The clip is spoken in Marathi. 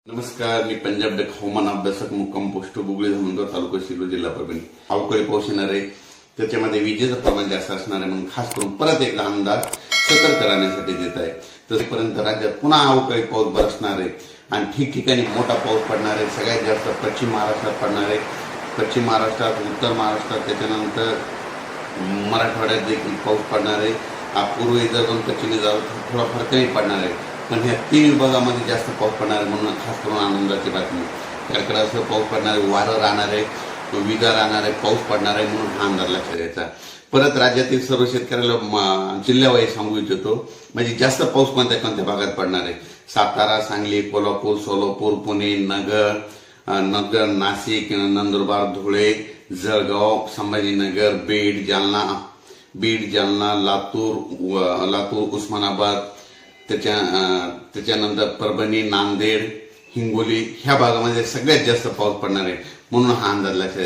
नमस्कार, मी पंजाब डक हवामान अभ्यासक मुक्काम पोस्ट बुगळी धामणगाव तालुका शिरूर जिल्हा परभणी. अवकाळी पाऊस येणार आहे, त्याच्यामध्ये विजेचं प्रमाण जास्त असणार आहे म्हणून खास करून परत एकदा अंदाज सतर्क करण्यासाठी देत आहे. तसेपर्यंत राज्यात पुन्हा अवकाळी पाऊस बरसणार आहे आणि ठिकठिकाणी मोठा पाऊस पडणार आहे. सगळ्यात जास्त पश्चिम महाराष्ट्रात पडणार आहे. पश्चिम महाराष्ट्रात, उत्तर महाराष्ट्रात, त्याच्यानंतर मराठवाड्यात देखील पाऊस पडणार आहे. पूर्व विदर्भ आणि पश्चिम विदर्भात थोडा फरकही पडणार आहे. पण ह्या 3 विभागामध्ये जास्त पाऊस पडणार आहे म्हणून खास करून आनंदाची बातमी. त्याकडे असं पाऊस पडणार आहे, वारं राहणार आहे, विजा राहणार आहे, पाऊस पडणार आहे म्हणून हा अंदाज लक्षात घ्यायचा. परत राज्यातील सर्व शेतकऱ्याला जिल्ह्यावाईज सांगू इच्छितो, म्हणजे जास्त पाऊस कोणत्या कोणत्या भागात पडणार आहे. सातारा, सांगली, कोल्हापूर, सोलापूर, पुणे, नगर, नाशिक, नंदुरबार, धुळे, जळगाव, संभाजीनगर, बीड, जालना, लातूर, उस्मानाबाद, त्याच्यानंतर परभणी, नांदेड, हिंगोली ह्या भागामध्ये सगळ्यात जास्त पाऊस पडणार आहे म्हणून हा अंदाज लक्षात